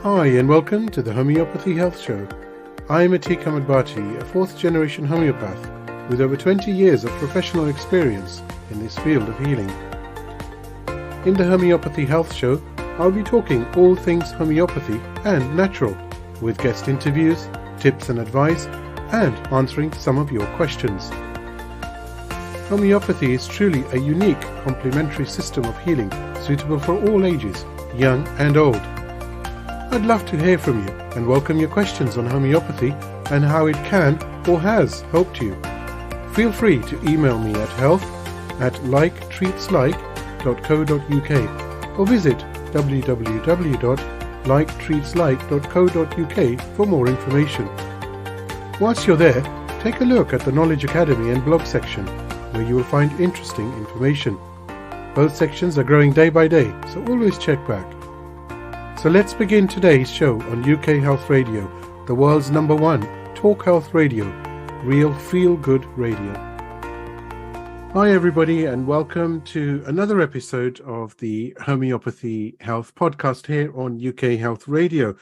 Hi and welcome to the Homeopathy Health Show. I'm Atiq Ahmed Bhatti, a fourth generation homeopath with over 20 years of professional experience in this field of healing. In the Homeopathy Health Show, I'll be talking all things homeopathy and natural, with guest interviews, tips and advice, and answering some of your questions. Homeopathy is truly a unique complementary system of healing suitable for all ages, young and old. I'd love to hear from you and welcome your questions on homeopathy and how it can or has helped you. Feel free to email me at health@liketreatslike.co.uk or visit www.liketreatslike.co.uk for more information. Whilst you're there, take a look at the Knowledge Academy and blog section, where you will find interesting information. Both sections are growing day by day, so always check back. So let's begin today's show on UK Health Radio, the world's #1 talk health radio, real feel-good radio. Hi everybody and welcome to another episode of the Homeopathy Health Podcast here on UK Health Radio.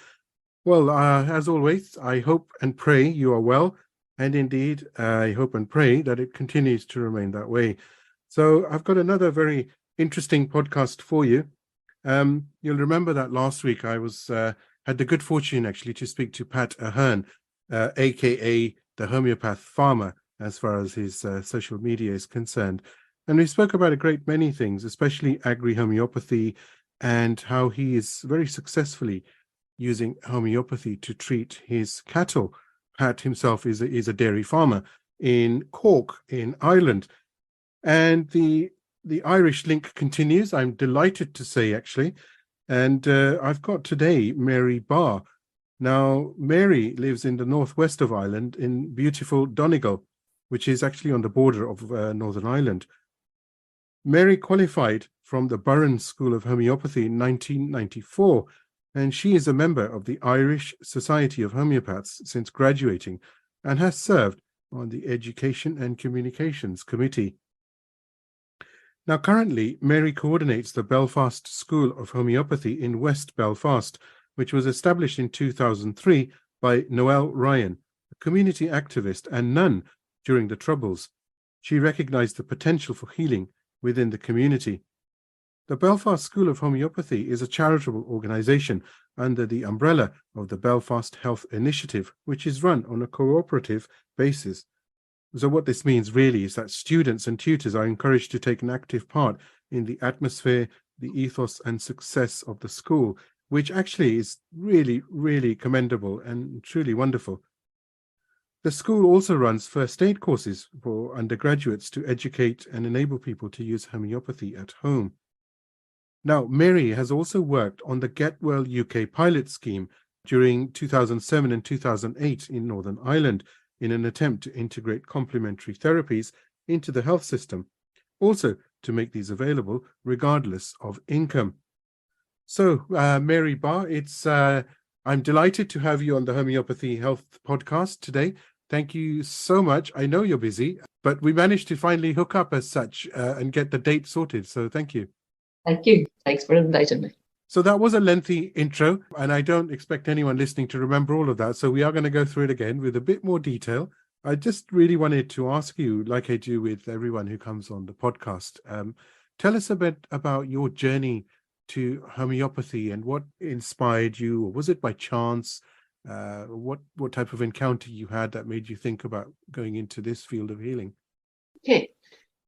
Well, as always, I hope and pray you are well, and indeed I hope and pray that it continues to remain that way. So I've got another very interesting podcast for you. You'll remember that last week I had the good fortune actually to speak to Pat Ahern, aka the homeopath farmer, as far as his social media is concerned. And we spoke about a great many things, especially agri-homeopathy and how he is very successfully using homeopathy to treat his cattle. Pat himself is a dairy farmer in Cork in Ireland. And the Irish link continues, I'm delighted to say, actually. And I've got today Mary Barr. Now, Mary lives in the northwest of Ireland in beautiful Donegal, which is actually on the border of Northern Ireland. Mary qualified from the Barr School of Homeopathy in 1994, and she is a member of the Irish Society of Homeopaths since graduating and has served on the Education and Communications Committee. Now, currently, Mary coordinates the Belfast School of Homeopathy in West Belfast, which was established in 2003 by Noel Ryan, a community activist and nun during the Troubles. She recognized the potential for healing within the community. The Belfast School of Homeopathy is a charitable organization under the umbrella of the Belfast Health Initiative, which is run on a cooperative basis. So what this means really is that students and tutors are encouraged to take an active part in the atmosphere, the ethos and success of the school, which actually is really, really commendable and truly wonderful. The school also runs first aid courses for undergraduates to educate and enable people to use homeopathy at home. Now, Mary has also worked on the Get Well UK pilot scheme during 2007 and 2008 in Northern Ireland, in an attempt to integrate complementary therapies into the health system, also to make these available regardless of income. So, Mary Barr, I'm delighted to have you on the Homeopathy Health Podcast today. Thank you so much. I know you're busy, but we managed to finally hook up as such and get the date sorted. So thank you. Thank you. Thanks for inviting me. So that was a lengthy intro, and I don't expect anyone listening to remember all of that. So we are going to go through it again with a bit more detail. I just really wanted to ask you, like I do with everyone who comes on the podcast, tell us a bit about your journey to homeopathy and what inspired you, or was it by chance? What type of encounter you had that made you think about going into this field of healing? Okay.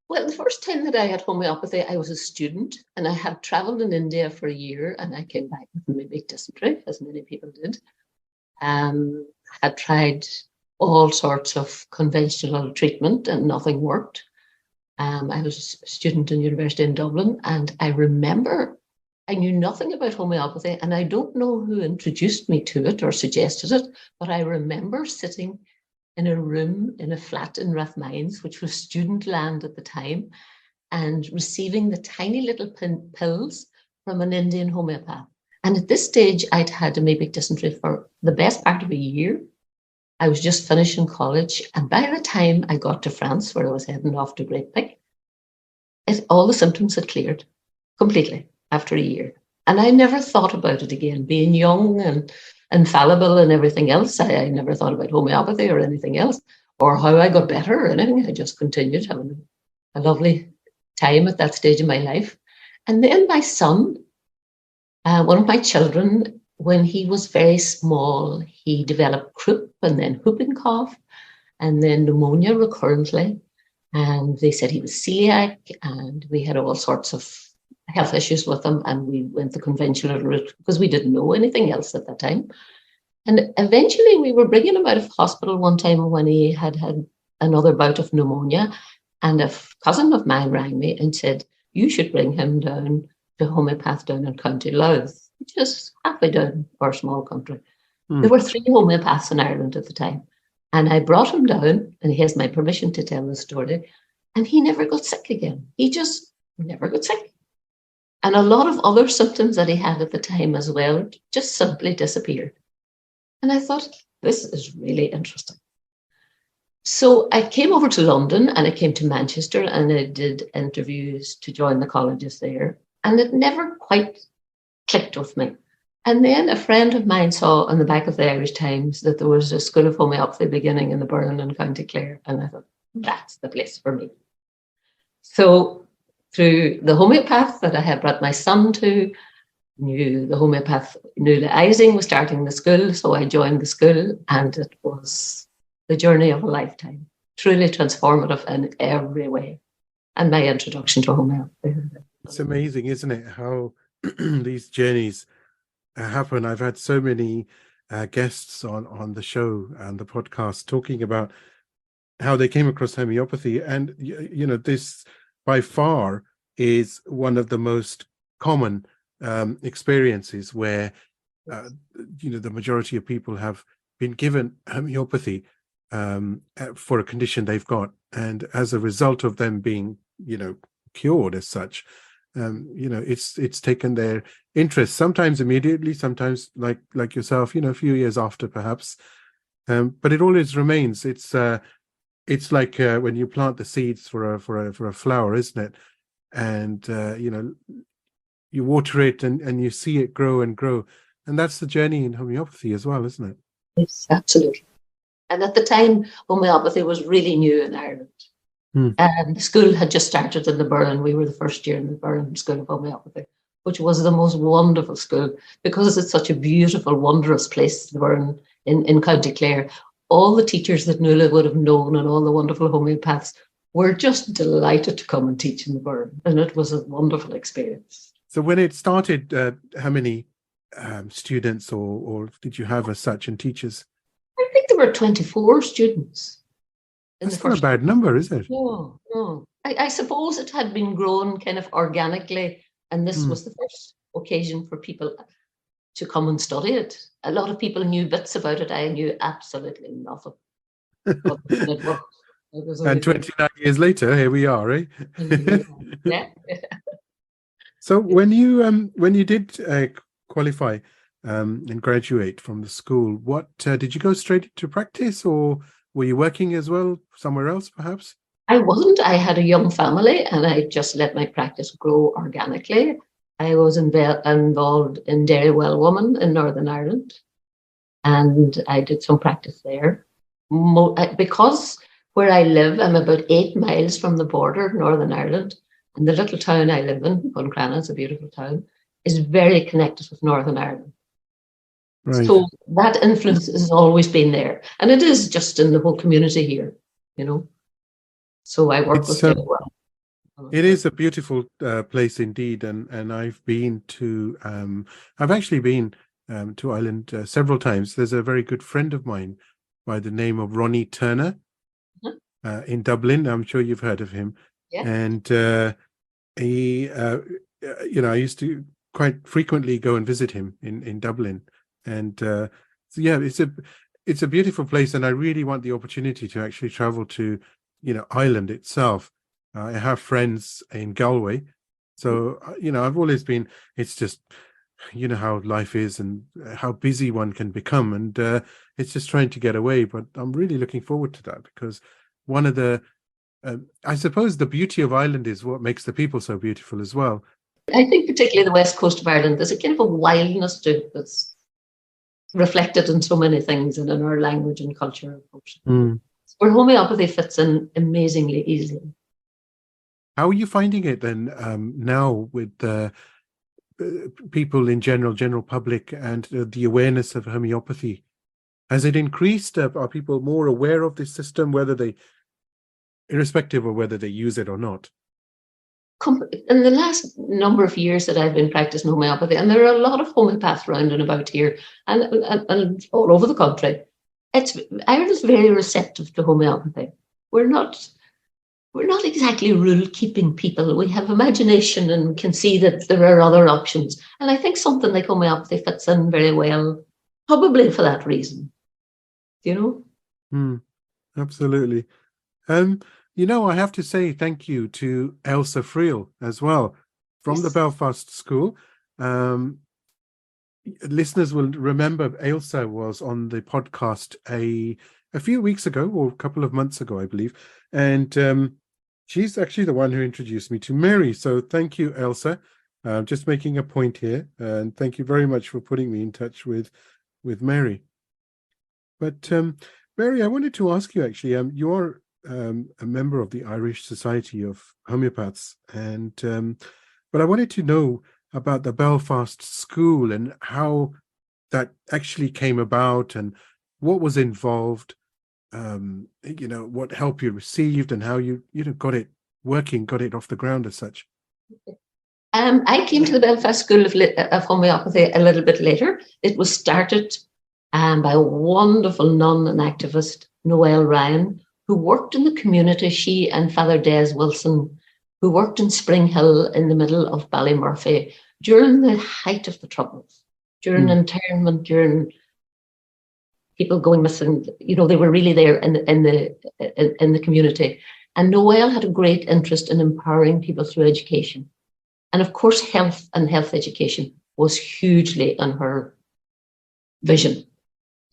Well, the first time that I had homeopathy, I was a student and I had traveled in India for a year and I came back with mimic dysentery, as many people did. Had tried all sorts of conventional treatment and nothing worked. I was a student in university in Dublin, and I remember I knew nothing about homeopathy, and I don't know who introduced me to it or suggested it, but I remember sitting in a room in a flat in Rathmines, which was student land at the time, and receiving the tiny little pills from an Indian homeopath. And at this stage, I'd had amoebic dysentery for the best part of a year. I was just finishing college, and by the time I got to France, where I was heading off to Great Pick, all the symptoms had cleared completely after a year. And I never thought about it again. Being young and infallible and everything else, I never thought about homeopathy or anything else, or how I got better or anything. I just continued having a lovely time at that stage of my life. And then my son, one of my children, when he was very small, he developed croup and then whooping cough and then pneumonia recurrently. And they said he was celiac, and we had all sorts of health issues with him. And we went the conventional route because we didn't know anything else at that time. And eventually we were bringing him out of hospital one time when he had had another bout of pneumonia. And a cousin of mine rang me and said, you should bring him down to homeopath down in County Louth, which is halfway down our small country. There were 3 homeopaths in Ireland at the time. And I brought him down, and he has my permission to tell the story, and he never got sick again. He just never got sick. And a lot of other symptoms that he had at the time as well just simply disappeared. And I thought, this is really interesting. So I came over to London and I came to Manchester and I did interviews to join the colleges there. And it never quite clicked with me. And then a friend of mine saw on the back of the Irish Times that there was a School of Homeopathy beginning in the Burren in County Clare. And I thought, that's the place for me. So through the homeopath that I had brought my son to, knew the homeopath, Nuala Ising was starting the school. So I joined the school, and it was the journey of a lifetime, truly transformative in every way. And my introduction to homeopathy. It's amazing, isn't it, how these journeys happen. I've had so many guests on the show and the podcast talking about how they came across homeopathy, and this by far is one of the most common experiences where the majority of people have been given homeopathy for a condition they've got, and as a result of them being cured as such, it's taken their interest, sometimes immediately, sometimes like yourself, a few years after perhaps, but it always remains. It's like when you plant the seeds for a flower, isn't it? And you water it and you see it grow and grow, and that's the journey in homeopathy as well, isn't it? Yes, absolutely. And at the time, homeopathy was really new in Ireland. And the school had just started in the Burren. We were the first year in the Burren School of Homeopathy, which was the most wonderful school because it's such a beautiful, wondrous place, the Burren in County Clare. All the teachers that Nuala would have known and all the wonderful homeopaths were just delighted to come and teach in the Burren. And it was a wonderful experience. So when it started, how many students or did you have as such and teachers? I think there were 24 students. That's not a bad number, is it? No. I suppose it had been grown kind of organically, and this was the first occasion for people to come and study it. A lot of people knew bits about it. I knew absolutely nothing. But it worked. And 29 years later, here we are, eh? Yeah. So when you did qualify and graduate from the school, what did you go straight to practice, or were you working as well somewhere else, perhaps? I wasn't. I had a young family, and I just let my practice grow organically. I was involved in Dairy Well Woman in Northern Ireland, and I did some practice there. Because where I live, I'm about 8 miles from the border of Northern Ireland, and the little town I live in, Buncrana, it's a beautiful town, is very connected with Northern Ireland. Right. So that influence has always been there. And it is just in the whole community here, So I work with Dairy Well. It is a beautiful place indeed. And I've been to, I've actually been to Ireland several times. There's a very good friend of mine by the name of Ronnie Turner in Dublin. I'm sure you've heard of him. Yeah. And he, I used to quite frequently go and visit him in Dublin. And so yeah, it's a beautiful place, and I really want the opportunity to actually travel to, Ireland itself. I have friends in Galway, so I've always been. It's just, how life is and how busy one can become, and it's just trying to get away. But I'm really looking forward to that, because one of the, I suppose, the beauty of Ireland is what makes the people so beautiful as well. I think particularly the west coast of Ireland, there's a kind of a wildness to it that's reflected in so many things and in our language and culture and function. Mm. Where homeopathy fits in amazingly easily. How are you finding it then now with people in general public and the awareness of homeopathy? Has it increased? Are people more aware of this system, irrespective of whether they use it or not? In the last number of years that I've been practicing homeopathy, and there are a lot of homeopaths around and about here and all over the country, Ireland's very receptive to homeopathy. We're not exactly rule-keeping people. We have imagination and can see that there are other options. And I think something like homeopathy fits in very well, probably for that reason. Absolutely. I have to say thank you to Elsa Friel as well from the Belfast School. Listeners will remember Elsa was on the podcast a few weeks ago, or a couple of months ago, I believe. And she's actually the one who introduced me to Mary. So thank you, Elsa. Just making a point here. And thank you very much for putting me in touch with Mary. But Mary, I wanted to ask you actually, you are a member of the Irish Society of Homeopaths, but I wanted to know about the Belfast School and how that actually came about and what was involved, what help you received and how you got it working, got it off the ground as such. I came to the Belfast School of Homeopathy a little bit later. It was started by a wonderful nun and activist, Noelle Ryan, who worked in the community, she and Father Des Wilson, who worked in Spring Hill in the middle of Ballymurphy during the height of the Troubles, during internment, during people going missing. They were really there in the community. And Noelle had a great interest in empowering people through education. And of course, health and health education was hugely in her vision.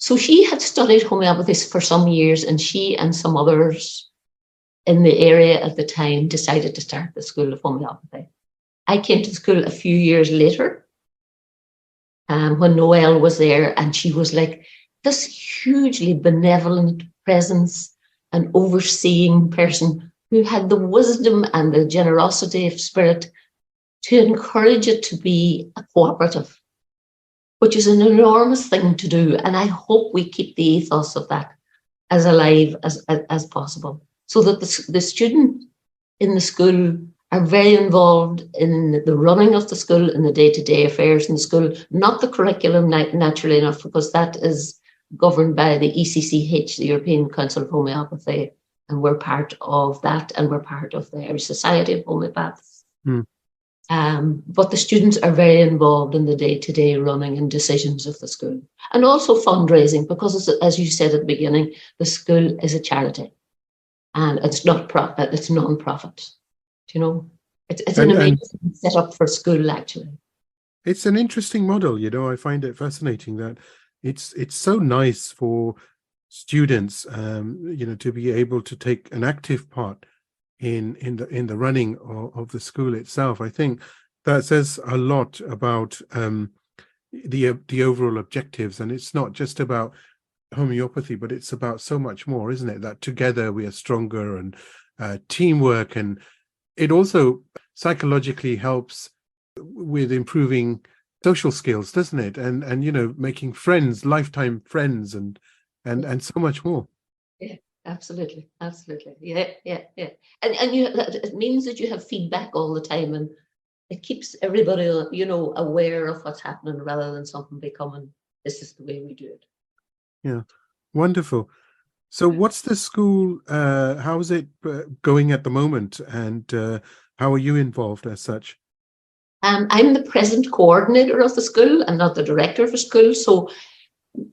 So she had studied homeopathy for some years, and she and some others in the area at the time decided to start the School of Homeopathy. I came to the school a few years later when Noelle was there, and she was like this hugely benevolent presence and overseeing person who had the wisdom and the generosity of spirit to encourage it to be a cooperative, which is an enormous thing to do. And I hope we keep the ethos of that as alive as possible, so that the students in the school are very involved in the running of the school and the day-to-day affairs in the school, not the curriculum, naturally enough, because that is governed by the ECCH, the European Council of Homeopathy, and we're part of that, and we're part of the Irish Society of Homeopaths. But the students are very involved in the day-to-day running and decisions of the school, and also fundraising, because as you said at the beginning, the school is a charity, and it's not profit; it's non-profit. It's an amazing setup for school. Actually, it's an interesting model. I find it fascinating that it's so nice for students, to be able to take an active part in the running of the school itself. I think that says a lot about the overall objectives, and it's not just about homeopathy, but it's about so much more, isn't it? That together we are stronger, and teamwork, and it also psychologically helps with improving social skills, doesn't it? And making friends, lifetime friends, and so much more. Yeah. Absolutely. Yeah. And it means that you have feedback all the time, and it keeps everybody, aware of what's happening, rather than something becoming, this is the way we do it. Yeah, wonderful. So what's the school, how is it going at the moment, and how are you involved as such? I'm the present coordinator of the school and not the director of the school, so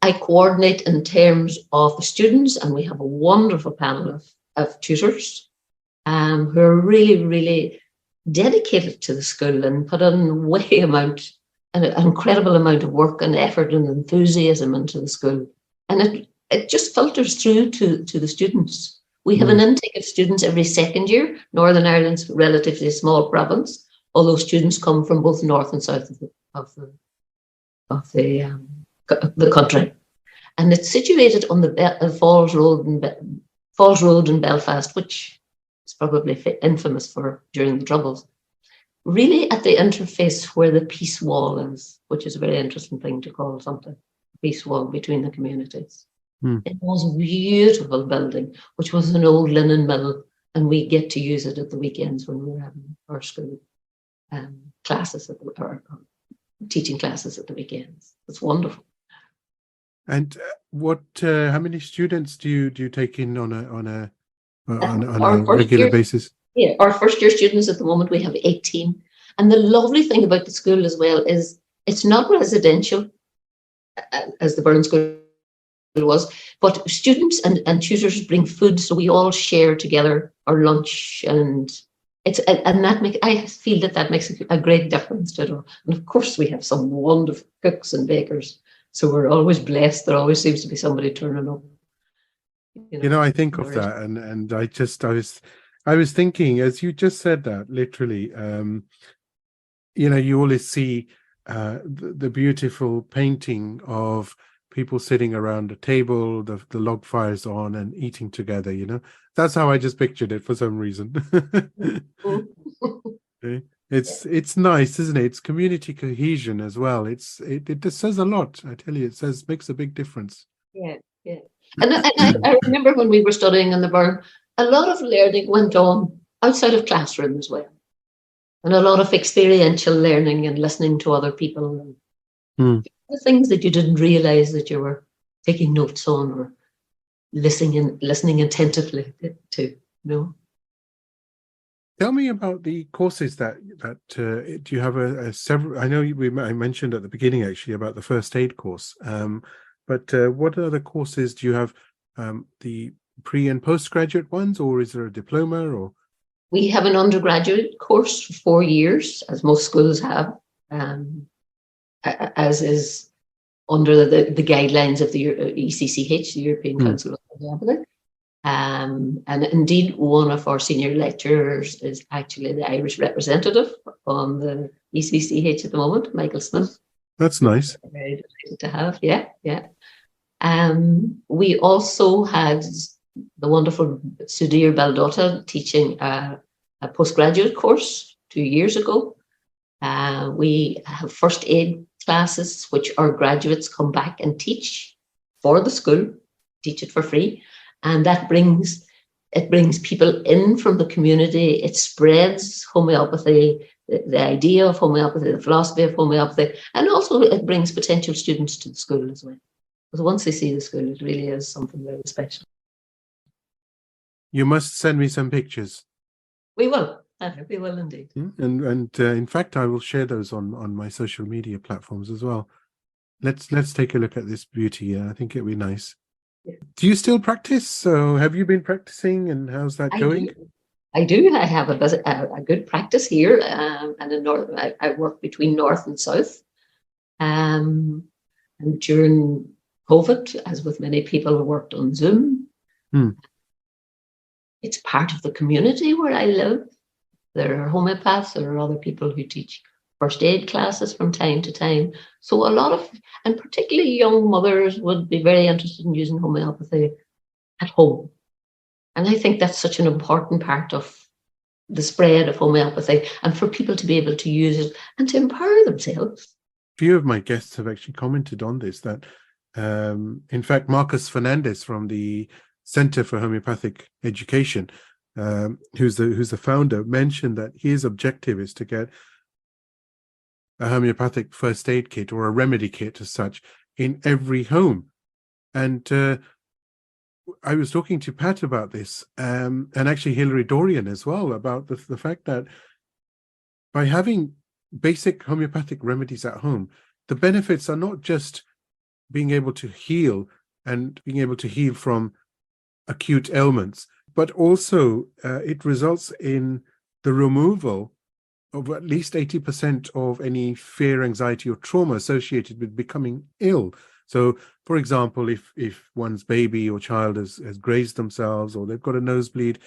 I coordinate in terms of the students, and we have a wonderful panel of tutors who are really, really dedicated to the school and put in an incredible amount of work and effort and enthusiasm into the school. And it just filters through to the students. We have an intake of students every second year. Northern Ireland's a relatively small province, although students come from both north and south of the country. And it's situated on the Falls Road in Belfast, which is probably infamous for during the Troubles. Really at the interface where the peace wall is, which is a very interesting thing to call something, peace wall between the communities. It was a beautiful building, which was an old linen mill, and we get to use it at the weekends when we're having our school classes or teaching classes at the weekends. It's wonderful. And how many students do you take in on a regular basis? Yeah, our first year students at the moment, we have 18. And the lovely thing about the school as well is it's not residential, as the Burn School was, but students and tutors bring food, so we all share together our lunch, and I feel that makes a great difference to it all. And of course, we have some wonderful cooks and bakers, so we're always blessed. There always seems to be somebody turning up. I think of that, and I was thinking, as you just said that, literally, you always see the beautiful painting of people sitting around a table, the log fires on and eating together, That's how I just pictured it for some reason. It's nice, isn't it? It's community cohesion as well. It just says a lot. I tell you, makes a big difference. Yeah. And I remember when we were studying in the Barr, a lot of learning went on outside of classroom as well. And a lot of experiential learning and listening to other people. And the things that you didn't realize that you were taking notes on or listening attentively to, Tell me about the courses that do you have several? I know I mentioned at the beginning actually about the first aid course, but what other courses do you have? The pre and postgraduate ones, or is there a diploma? Or we have an undergraduate course for 4 years, as most schools have, as is under the guidelines of the ECCH, the European Council of Homeopathy. And indeed, one of our senior lecturers is actually the Irish representative on the ECCH at the moment, Michael Smith. That's nice. Very delighted to have, yeah. We also had the wonderful Sudhir Baldotta teaching a postgraduate course 2 years ago. We have first aid classes, which our graduates come back and teach for the school, teach it for free. And that brings people in from the community. It spreads homeopathy, the idea of homeopathy, the philosophy of homeopathy, and also it brings potential students to the school as well. Because once they see the school, it really is something very special. You must send me some pictures. We will. We will indeed. And in fact, I will share those on my social media platforms as well. Let's take a look at this beauty. I think it'll be nice. Yeah. Do you still practice? So have you been practicing, and how's that going? I do. I have a good practice here, and in north. I work between north and south. And during COVID, as with many people, worked on Zoom. It's part of the community where I live. There are homeopaths, there are other people who teach first aid classes from time to time. So a lot of, and particularly young mothers, would be very interested in using homeopathy at home. And I think that's such an important part of the spread of homeopathy, and for people to be able to use it and to empower themselves. A few of my guests have actually commented on this, that in fact, Marcus Fernandez from the Center for Homeopathic Education, who's the founder, mentioned that his objective is to get a homeopathic first aid kit, or a remedy kit as such, in every home. And I was talking to Pat about this, and actually Hilary Dorian as well, about the fact that by having basic homeopathic remedies at home, the benefits are not just being able to heal and being able to heal from acute ailments, but also it results in the removal of at least 80% of any fear, anxiety, or trauma associated with becoming ill. So, for example, if one's baby or child has grazed themselves, or they've got a nosebleed,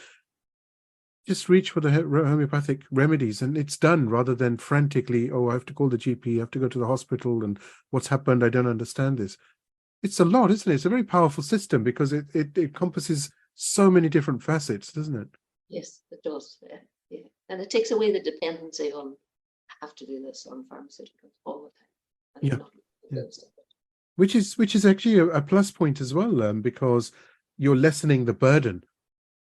just reach for the homeopathic remedies, and it's done, rather than frantically, oh, I have to call the GP, I have to go to the hospital, and what's happened, I don't understand this. It's a lot, isn't it? It's a very powerful system because it encompasses so many different facets, doesn't it? Yes, it does. Yeah. And it takes away the dependency on, I have to do this on pharmaceuticals all the time. And Yeah. not Yeah. Which is actually a plus point as well, because you're lessening the burden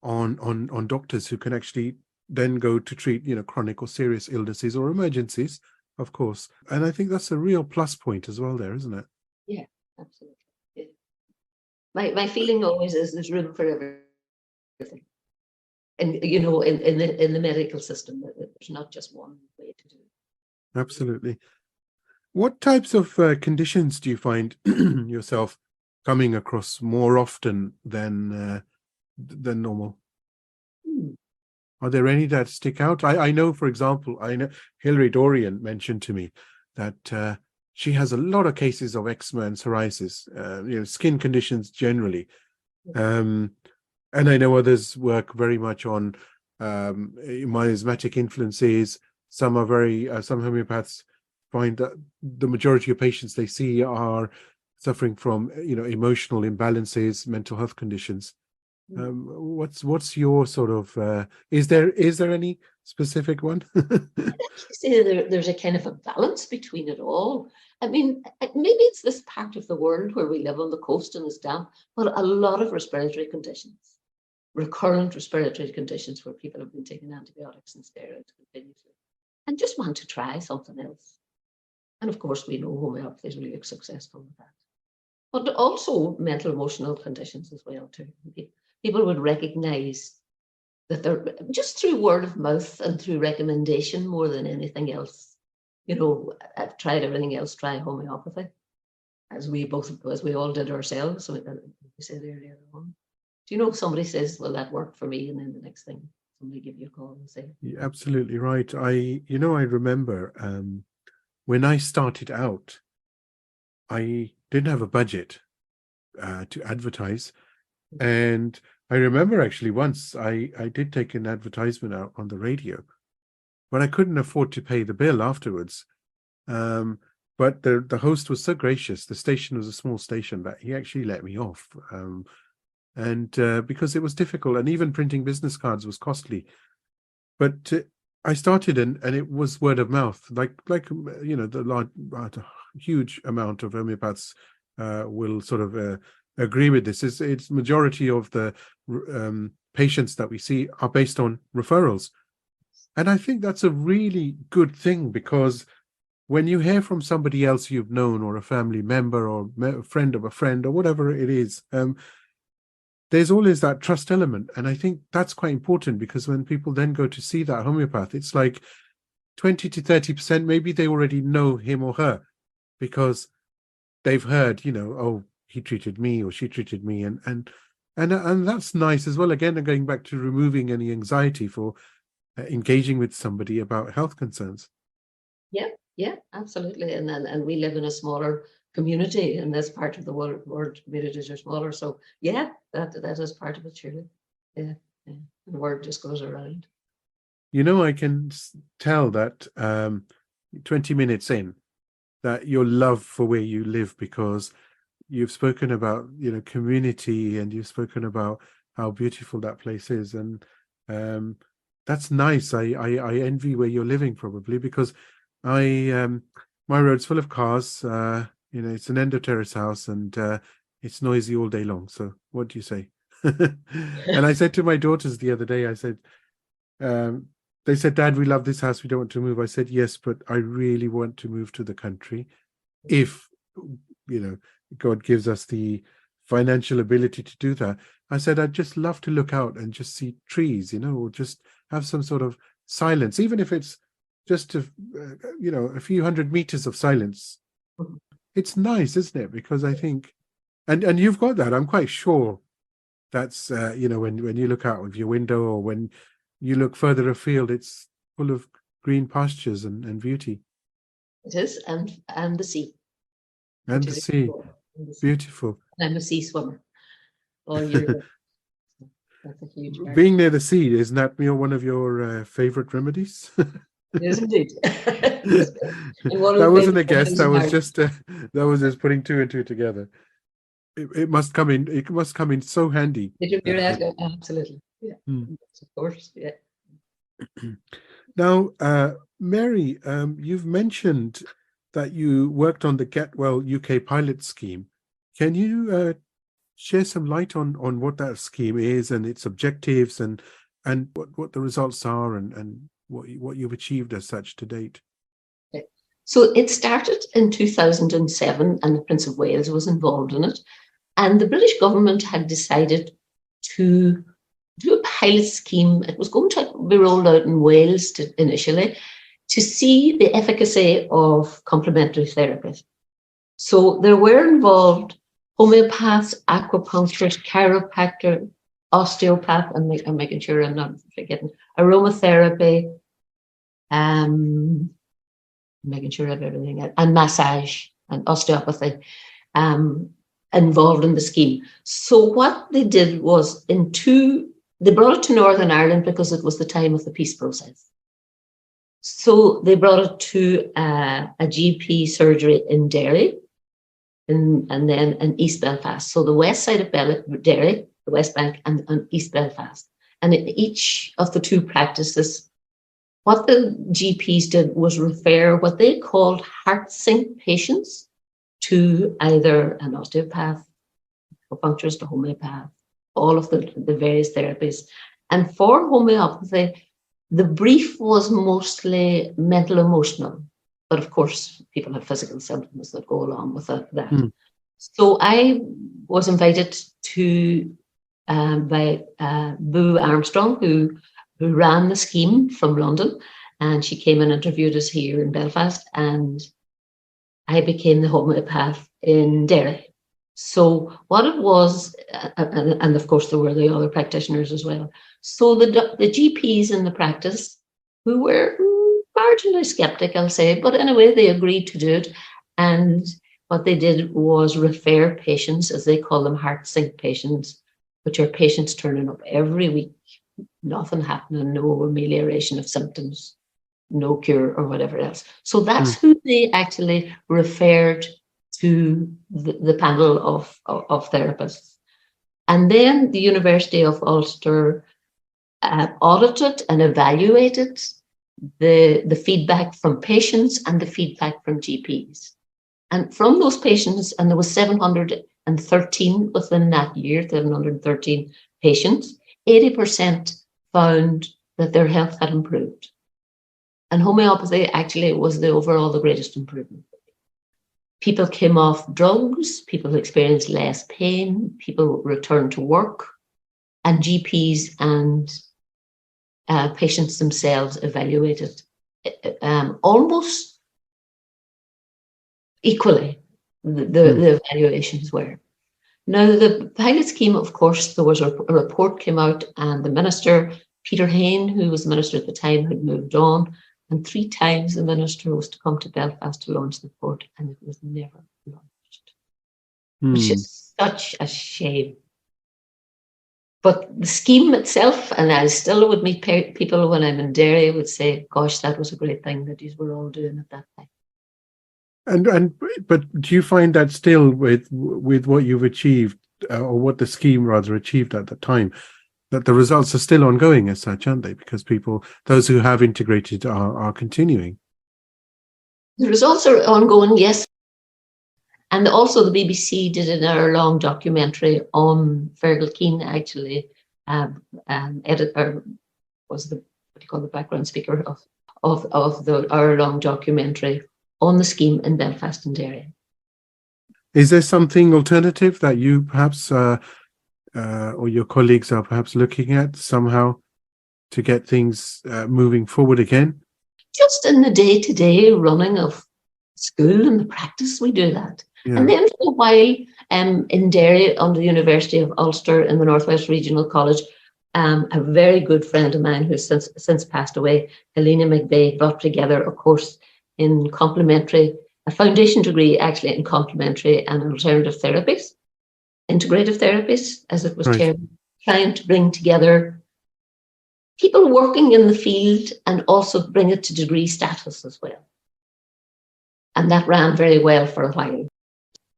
on doctors who can actually then go to treat, chronic or serious illnesses or emergencies, of course. And I think that's a real plus point as well there, isn't it? Yeah, absolutely. Yeah. My feeling always is there's room for everything. And in the medical system, there's not just one way to do it. Absolutely. What types of conditions do you find yourself coming across more often than normal? Are there any that stick out? I know, for example, I know Hilary Dorian mentioned to me that she has a lot of cases of eczema and psoriasis, skin conditions generally. And I know others work very much on miasmatic influences. Some are some homeopaths find that the majority of patients they see are suffering from emotional imbalances, mental health conditions. What's your sort of is there any specific one? I'd say there's a kind of a balance between it all. I mean, maybe it's this part of the world where we live on the coast and it's damp, but a lot of respiratory conditions, recurrent respiratory conditions where people have been taking antibiotics and steroids continuously and just want to try something else. And of course, we know homeopathy is really successful with that. But also mental emotional conditions as well too. People would recognize that they're just through word of mouth and through recommendation more than anything else. I've tried everything else, try homeopathy, as we all did ourselves. So we said earlier on. Somebody says, well, that worked for me, and then the next thing somebody give you a call and say, You're absolutely right. I remember when I started out, I didn't have a budget to advertise. And I remember actually once I did take an advertisement out on the radio, but I couldn't afford to pay the bill afterwards. But the host was so gracious. The station was a small station that he actually let me off. And because it was difficult, and even printing business cards was costly. But I started, and it was word of mouth. Like the huge amount of homeopaths will sort of agree with this. It's majority of the patients that we see are based on referrals, and I think that's a really good thing, because when you hear from somebody else you've known, or a family member, or a friend of a friend, or whatever it is, there's always that trust element. And I think that's quite important, because when people then go to see that homeopath, it's like 20 to 30%, maybe they already know him or her, because they've heard, oh, he treated me or she treated me. And that's nice as well. Again, going back to removing any anxiety for engaging with somebody about health concerns. Yeah, absolutely. And we live in a smaller community in this part of the world communities are smaller. So yeah, that is part of it, surely. Yeah. And the word just goes around. I can tell that 20 minutes in, that your love for where you live, because you've spoken about community, and you've spoken about how beautiful that place is, and that's nice. I envy where you're living, probably, because my road's full of cars. It's an end of terrace house, and it's noisy all day long. So what do you say? And I said to my daughters the other day, I said, they said, Dad, we love this house, we don't want to move. I said, yes, but I really want to move to the country if God gives us the financial ability to do that. I said, I'd just love to look out and just see trees, or just have some sort of silence, even if it's just a few hundred meters of silence. It's nice, isn't it? Because I think, and you've got that. I'm quite sure that's when you look out of your window, or when you look further afield, it's full of green pastures and beauty. It is, and the sea. And the sea. Beautiful. I'm a sea swimmer all year. That's a huge part. Being near the sea, isn't that one of your favorite remedies? It is indeed. And one of That the wasn't favorite a guess. remedies That in was Ireland. just that was just putting two and two together. It must come in. It must come in so handy. You're asking, absolutely. Yeah. Hmm. Of course. Yeah. Now, Mary, you've mentioned that you worked on the Get Well UK pilot scheme. Can you share some light on what that scheme is and its objectives and what the results are and what you've achieved as such to date? Okay. So it started in 2007, and the Prince of Wales was involved in it. And the British government had decided to do a pilot scheme. It was going to be rolled out in Wales initially to see the efficacy of complementary therapies. So there were involved homeopaths, acupuncturists, chiropractor, osteopath, and I'm making sure I'm not forgetting, aromatherapy, making sure I have everything, and massage and osteopathy involved in the scheme. So what they did was they brought it to Northern Ireland because it was the time of the peace process. So they brought it to a GP surgery in Derry and then in East Belfast. So the west side of Derry, the West Bank, and East Belfast. And in each of the two practices, what the GPs did was refer what they called heart sink patients to either an osteopath, acupuncturist, a homeopath, all of the various therapies. And for homeopathy, the brief was mostly mental emotional. But of course, people have physical symptoms that go along with that. Mm. So I was invited to by Boo Armstrong, who ran the scheme from London, and she came and interviewed us here in Belfast, and I became the homeopath in Derry. So what it was, and of course there were the other practitioners as well. So the GPs in the practice, who were marginally skeptic, I'll say, but anyway, they agreed to do it. And what they did was refer patients, as they call them, heart sink patients, which are patients turning up every week, nothing happening, no amelioration of symptoms, no cure or whatever else. So that's who they actually referred to the panel of therapists. And then the University of Ulster audited and evaluated the feedback from patients and the feedback from GPs. And from those patients, and there was 713 within that year, 713 patients, 80% found that their health had improved. And homeopathy actually was the greatest improvement. People came off drugs, people experienced less pain, people returned to work, and GPs and patients themselves evaluated almost equally the evaluations were. Now, the pilot scheme, of course, there was a report came out, and the minister, Peter Hain, who was the minister at the time, had moved on, and 3 times the minister was to come to Belfast to launch the report, and it was never launched, which is such a shame. But the scheme itself, and I still would meet people when I'm in Derry, would say, gosh, that was a great thing that you were all doing at that time. But do you find that still with what you've achieved, or what the scheme rather achieved at the time, that the results are still ongoing as such, aren't they? Because those who have integrated are continuing. The results are ongoing, yes. And also the BBC did an hour-long documentary on Fergal Keane, actually. Editor was the background speaker of the hour-long documentary on the scheme in Belfast and Derry. Is there something alternative that you perhaps or your colleagues are perhaps looking at somehow to get things moving forward again? Just in the day-to-day running of school and the practice, we do that. Yeah. And then for a while in Derry, under the University of Ulster in the Northwest Regional College, a very good friend of mine who's since passed away, Helena McVeigh, brought together a course in complementary, a foundation degree actually in complementary and alternative therapies, integrative therapies, as it was termed. trying to bring together people working in the field and also bring it to degree status as well. And that ran very well for a while.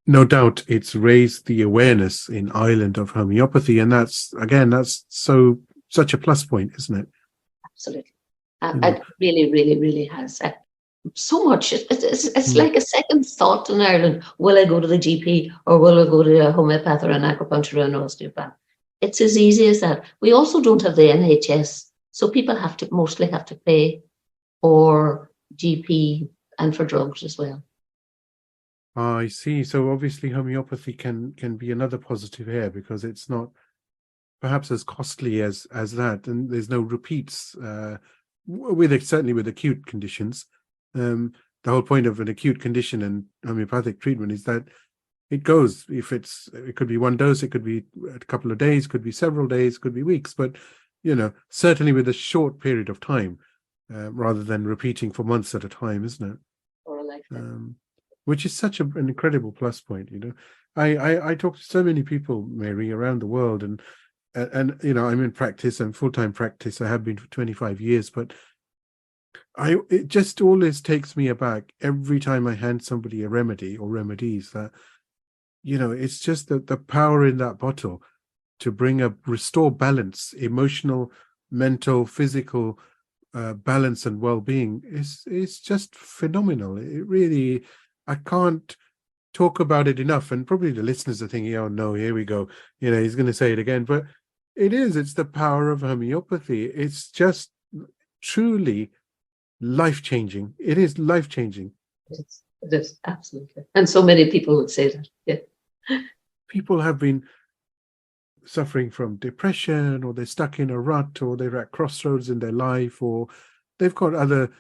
No doubt it's raised the awareness in Ireland of homeopathy, and that's such a plus point, isn't it? Absolutely. It really, really, really has. So much. It's like a second thought in Ireland. Will I go to the GP or will I go to a homeopath or an acupuncture or an osteopath? It's as easy as that. We also don't have the NHS, so people mostly have to pay for GP and for drugs as well. I see. So obviously homeopathy can be another positive here, because it's not perhaps as costly as that, and there's no repeats certainly with acute conditions. The whole point of an acute condition and homeopathic treatment is that it goes, it could be one dose, it could be a couple of days, could be several days, could be weeks, but certainly with a short period of time, rather than repeating for months at a time, isn't it? Or a lifetime. Which is such an incredible plus point. I talk to so many people, Mary, around the world, and I'm in practice, I'm full-time practice, I have been for 25 years, but it just always takes me aback every time I hand somebody a remedy or remedies that it's just the power in that bottle to restore balance, emotional, mental, physical balance and well-being is just phenomenal. It really, I can't talk about it enough, and probably the listeners are thinking, oh no, here we go, he's going to say it again, but it's the power of homeopathy. It's just truly life-changing. It is life-changing. It is absolutely, and so many people would say that. Yeah, people have been suffering from depression, or they're stuck in a rut, or they're at crossroads in their life, or they've got other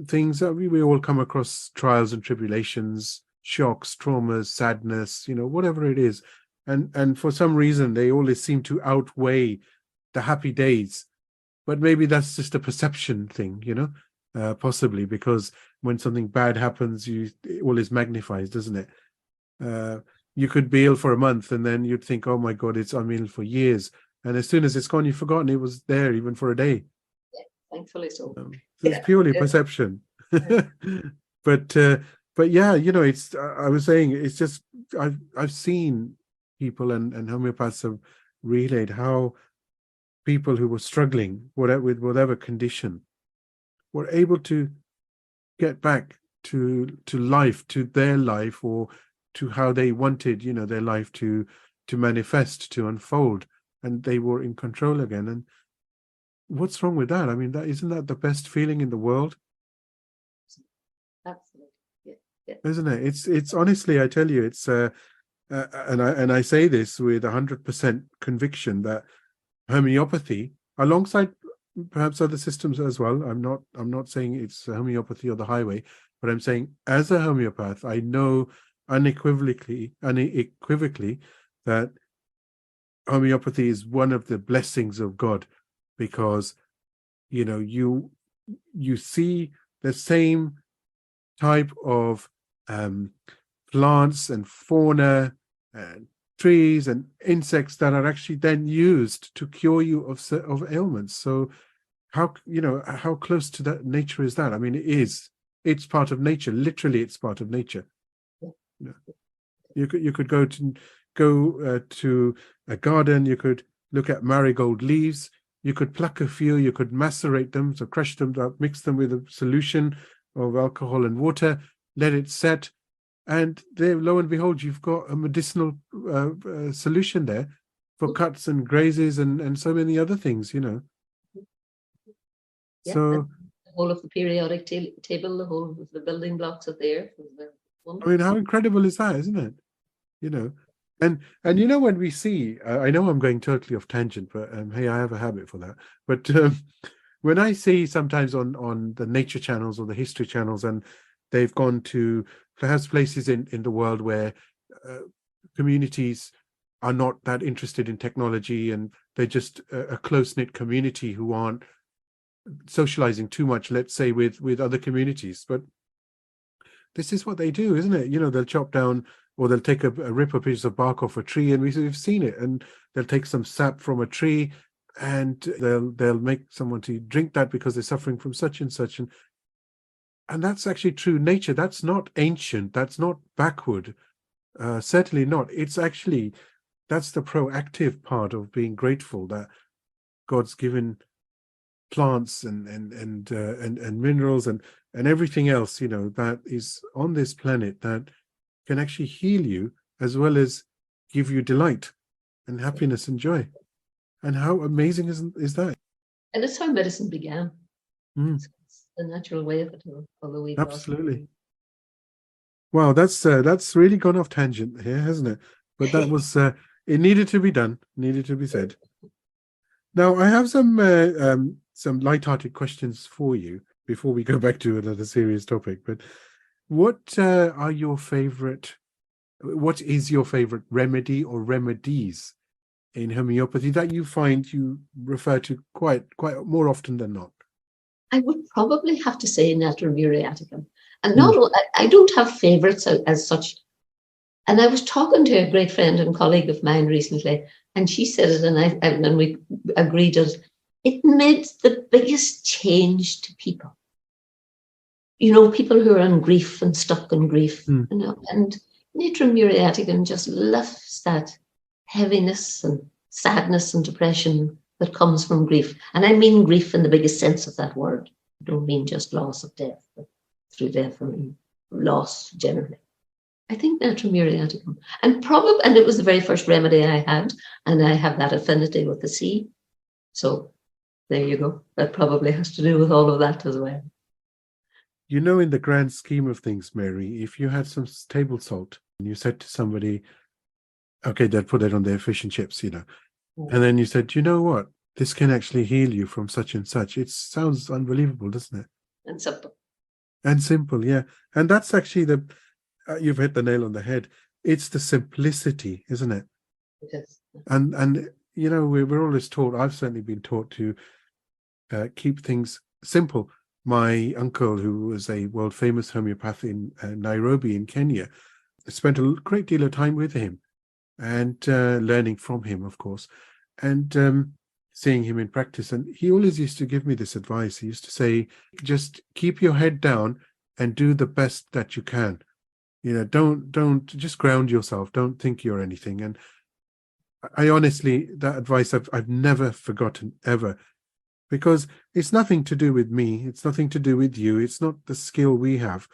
things that we all come across, trials and tribulations, shocks, traumas, sadness, whatever it is, and for some reason they always seem to outweigh the happy days. But maybe that's just a perception thing, possibly, because when something bad happens, it always magnifies, doesn't it? You could be ill for a month and then you'd think, oh my God, I'm ill for years, and as soon as it's gone, you've forgotten it was there even for a day. Yeah, thankfully so. So it's purely perception. but yeah, I was saying, it's just I've seen people and homeopaths have relayed how people who were struggling with whatever condition were able to get back to life, to their life, or to how they wanted their life to manifest, to unfold, and they were in control again. And what's wrong with that? I mean, isn't that the best feeling in the world? Absolutely. Yeah. Isn't it? It's honestly, I tell you, it's and I say this with 100% conviction that homeopathy, alongside perhaps other systems as well, I'm not saying it's homeopathy or the highway, but I'm saying as a homeopath, I know unequivocally that homeopathy is one of the blessings of God, because you see the same type of plants and fauna and trees and insects that are actually then used to cure you of ailments. So how close to that nature is that? I mean, it's part of nature. Literally, it's part of nature. You could go to a garden. You could look at marigold leaves. You could pluck a few. You could macerate them, so crush them up, mix them with a solution of alcohol and water, let it set, and there, lo and behold, you've got a medicinal solution there for cuts and grazes and so many other things. Yeah, so the whole of the periodic table, the whole of the building blocks are there. I mean, how incredible is that, isn't it? And when we see, I know I'm going totally off tangent, but hey, I have a habit for that. But when I see sometimes on the nature channels or the history channels, and they've gone to perhaps places in the world where communities are not that interested in technology, and they're just a close-knit community who aren't socializing too much, let's say, with other communities. But this is what they do, isn't it? They'll chop down or they'll take rip a piece of bark off a tree, and we've seen it, and they'll take some sap from a tree, and they'll make someone to drink that because they're suffering from such and such, and that's actually true nature. That's not ancient. That's not backward. Certainly not. It's actually, that's the proactive part of being grateful that God's given plants and minerals and everything else, that is on this planet that can actually heal you as well as give you delight and happiness and joy. And how amazing is that? And it's how medicine began. Mm. It's the natural way of it, although we absolutely. Wow, that's really gone off tangent here, hasn't it? But that was it needed to be done, needed to be said. Now I have some light-hearted questions for you before we go back to another serious topic. But what is your favorite remedy or remedies in homeopathy that you find you refer to quite more often than not? I would probably have to say Natrum muriaticum. And I don't have favorites as such. And I was talking to a great friend and colleague of mine recently, and she said it, and we agreed it made the biggest change to people. People who are in grief and stuck in grief, and Natrum muriaticum just lifts that heaviness and sadness and depression that comes from grief. And I mean grief in the biggest sense of that word. I don't mean just loss of death, but through death, I mean loss generally. I think Natrum muriaticum. And it was the very first remedy I had, and I have that affinity with the sea. So there you go. That probably has to do with all of that as well. In the grand scheme of things, Mary, if you had some table salt and you said to somebody, okay, they'd put it on their fish and chips, and then you said, you know what? This can actually heal you from such and such. It sounds unbelievable, doesn't it? And simple. And simple, yeah. And that's actually you've hit the nail on the head. It's the simplicity, isn't it? It is. And we're always taught, I've certainly been taught to keep things simple. My uncle, who was a world famous homeopath in Nairobi in Kenya, spent a great deal of time with him and learning from him, of course, and seeing him in practice. And he always used to give me this advice. He used to say, just keep your head down and do the best that you can. Don't just ground yourself. Don't think you're anything. And I honestly, that advice I've never forgotten, ever. Because it's nothing to do with me. It's nothing to do with you. It's not the skill we have.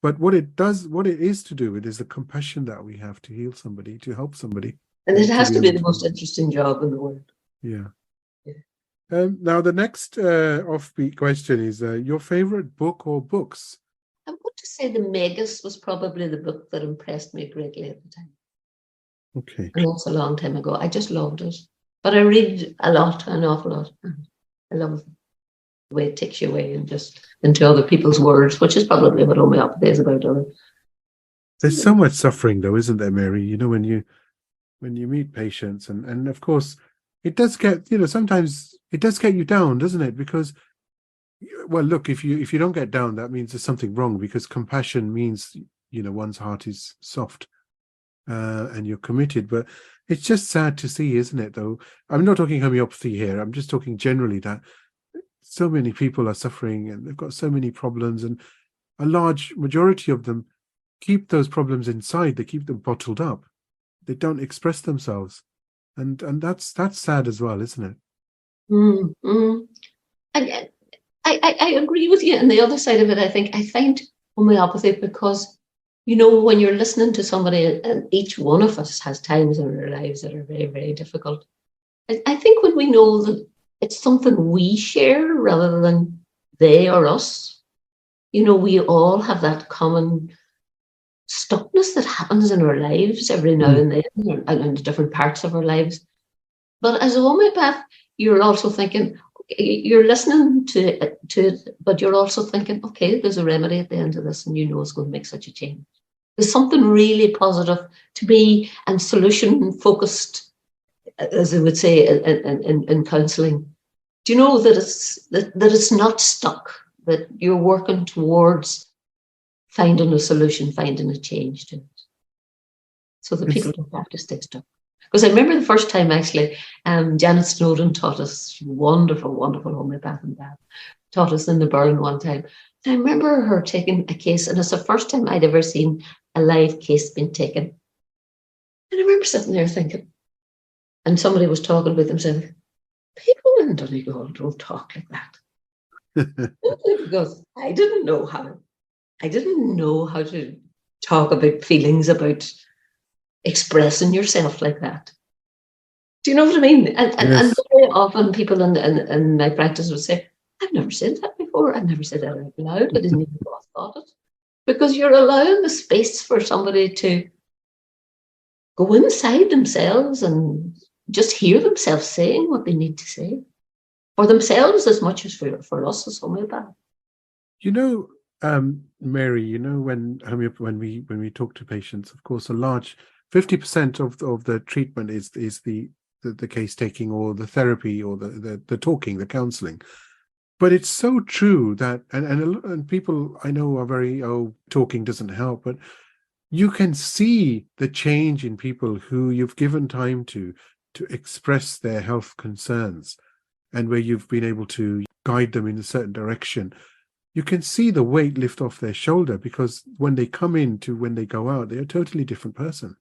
But what it is to do with is the compassion that we have to heal somebody, to help somebody. And it has to be the most interesting job in the world. Yeah. Now, the next offbeat question is your favorite book or books? I want to say The Magus was probably the book that impressed me greatly at the time. Okay. And that's a long time ago. I just loved it. But I read an awful lot. I love the way it takes you away and just into other people's words, which is probably what homeopathy is about. There's so much suffering, though, isn't there, Mary? When you meet patients, and of course, it does get, sometimes it does get you down, doesn't it? Because, well, look, if you don't get down, that means there's something wrong, because compassion means, one's heart is soft and you're committed. But it's just sad to see, isn't it, though? I'm not talking homeopathy here. I'm just talking generally that so many people are suffering and they've got so many problems, and a large majority of them keep those problems inside. They keep them bottled up. They don't express themselves. And that's sad as well, isn't it? I agree with you. And the other side of it, I find homeopathy because, when you're listening to somebody, and each one of us has times in our lives that are very, very difficult. I think when we know that it's something we share rather than they or us, we all have that common stuckness that happens in our lives every now and then, and in different parts of our lives. But as a homeopath, you're also thinking, you're listening to it, but you're also thinking, okay, there's a remedy at the end of this, and it's going to make such a change. There's something really positive to be and solution focused, as I would say in counselling. Do you know that it's not stuck, that you're working towards finding a solution, finding a change to it? so that people don't have to stay stuck. Because I remember the first time, actually, Janet Snowden taught us, wonderful, wonderful homeopath and Bath, taught us in the Burn one time. I remember her taking a case, and it's the first time I'd ever seen a live case being taken. And I remember sitting there thinking, and somebody was talking with them saying, people in Donegal don't talk like that. Because I didn't know how to talk about feelings, about expressing yourself like that. Do you know what I mean? And very often people in my practice would say, I've never said that before. I've never said that out loud. I didn't even know I thought it. Because you're allowing the space for somebody to go inside themselves and just hear themselves saying what they need to say. For themselves as much as for us as homeopaths. You know, Mary, you know, when we talk to patients, of course, a large 50% of the treatment is the case taking or the therapy or the talking, the counseling. But it's so true that and people I know are very, talking doesn't help, but you can see the change in people who you've given time to express their health concerns, and where you've been able to guide them in a certain direction. You can see the weight lift off their shoulder, because when they come in to when they go out, they're a totally different person.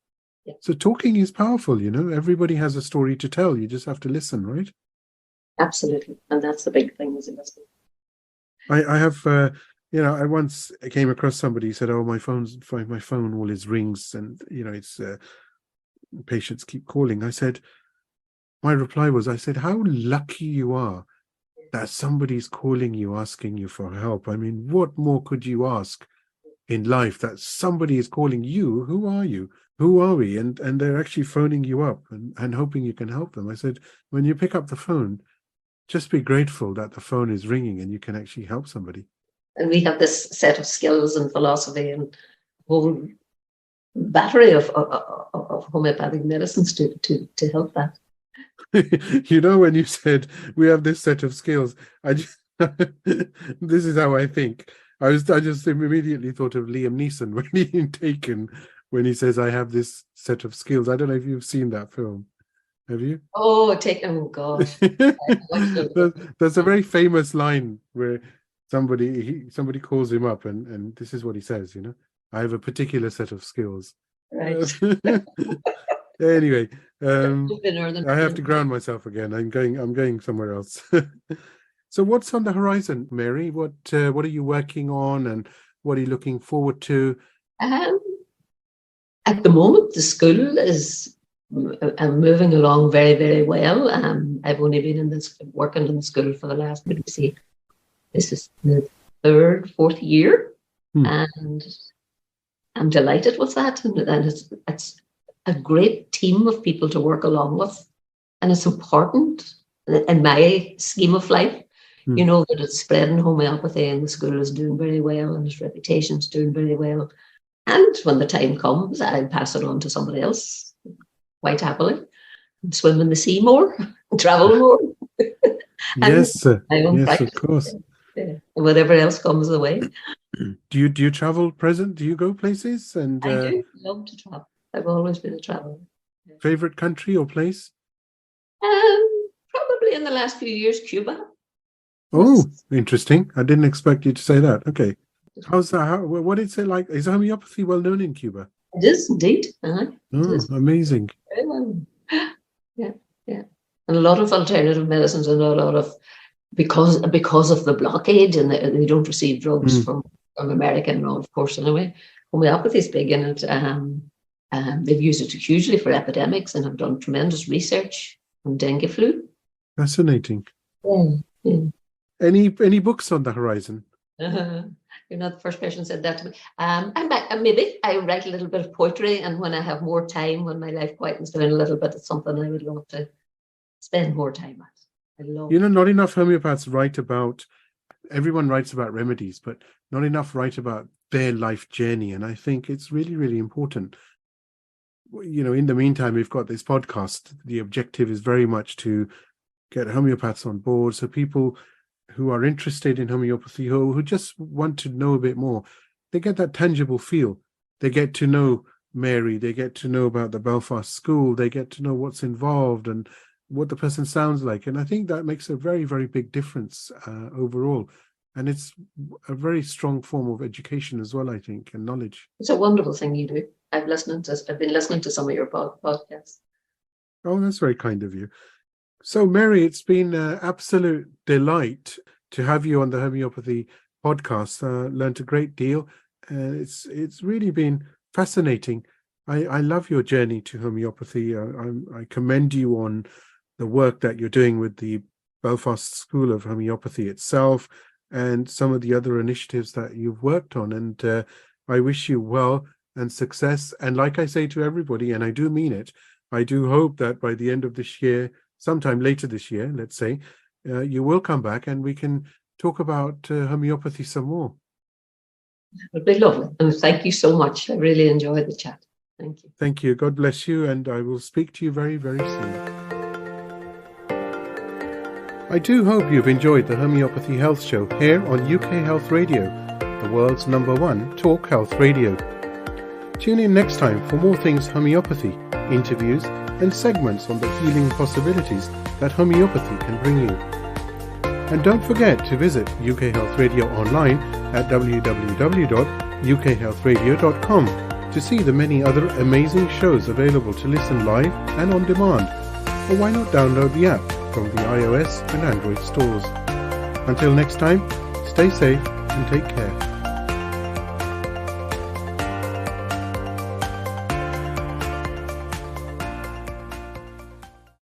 Yeah. So talking is powerful, you know. Everybody has a story to tell. You just have to listen, right? Absolutely. And that's the big thing, isn't it? I have, I once came across somebody who said, "Oh, my phone always rings, and it's patients keep calling." My reply was, how lucky you are that somebody's calling you, asking you for help. I mean, what more could you ask in life, that somebody is calling you? Who are you? Who are we? And they're actually phoning you up and hoping you can help them. I said, when you pick up the phone, just be grateful that the phone is ringing and you can actually help somebody. And we have this set of skills and philosophy and whole battery of homeopathic medicines to help that. You know, when you said we have this set of skills, this is how I think. I just immediately thought of Liam Neeson when he Taken, when he says, "I have this set of skills." I don't know if you've seen that film. Have you? Oh, Taken, gosh. That's a very famous line where somebody calls him up and this is what he says, "I have a particular set of skills." Right. Anyway, I have to ground myself again. I'm going somewhere else. So what's on the horizon, Mary? What are you working on, and what are you looking forward to? At the moment, the school is moving along very, very well. I've only been working in the school for the last, this is the fourth year, and I'm delighted with that. And it's a great team of people to work along with, and it's important in my scheme of life. That it's spreading homeopathy, and the school is doing very well, and its reputation is doing very well. And when the time comes, I'll pass it on to somebody else quite happily. Swim in the sea more, travel more. Yes, yes, of course. Whatever else comes the way. Do you travel present? Do you go places? And I do love to travel. I've always been a traveler. Favorite country or place? Probably in the last few years, Cuba. Oh, interesting. I didn't expect you to say that. Okay. How's that? What is it like? Is homeopathy well known in Cuba? It is indeed. Amazing. Very well. Yeah. And a lot of alternative medicines, and a lot of because of the blockade, and they don't receive drugs from America, and all, of course. Anyway, homeopathy is big in it. They've used it hugely for epidemics and have done tremendous research on dengue flu. Fascinating. Yeah. Any books on the horizon? You're not the first person who said that to me. Maybe I write a little bit of poetry, and when I have more time, when my life quietens down a little bit, it's something I would love to spend more time at. Not enough homeopaths write about. Everyone writes about remedies, but not enough write about their life journey, and I think it's really, really important. In the meantime, we've got this podcast. The objective is very much to get homeopaths on board, so people who are interested in homeopathy, who just want to know a bit more, they get that tangible feel. They get to know Mary, they get to know about the Belfast School, they get to know what's involved and what the person sounds like. And I think that makes a very, very big difference overall. And it's a very strong form of education as well, I think, and knowledge. It's a wonderful thing you do. I've been listening to some of your podcasts. Oh, that's very kind of you. So, Mary, it's been an absolute delight to have you on the Homeopathy podcast. Learned a great deal. It's really been fascinating. I love your journey to homeopathy. I commend you on the work that you're doing with the Belfast School of Homeopathy itself and some of the other initiatives that you've worked on. And I wish you well and success. And like I say to everybody, and I do mean it, I do hope that by the end of this year, sometime later this year, let's say, you will come back and we can talk about homeopathy some more. It would be lovely. And thank you so much. I really enjoyed the chat. Thank you. Thank you. God bless you. And I will speak to you very, very soon. I do hope you've enjoyed the Homeopathy Health Show here on UK Health Radio, the world's #1 talk health radio. Tune in next time for more things homeopathy, interviews and segments on the healing possibilities that homeopathy can bring you. And don't forget to visit UK Health Radio online at www.ukhealthradio.com to see the many other amazing shows available to listen live and on demand. Or why not download the app from the iOS and Android stores. Until next time, stay safe and take care.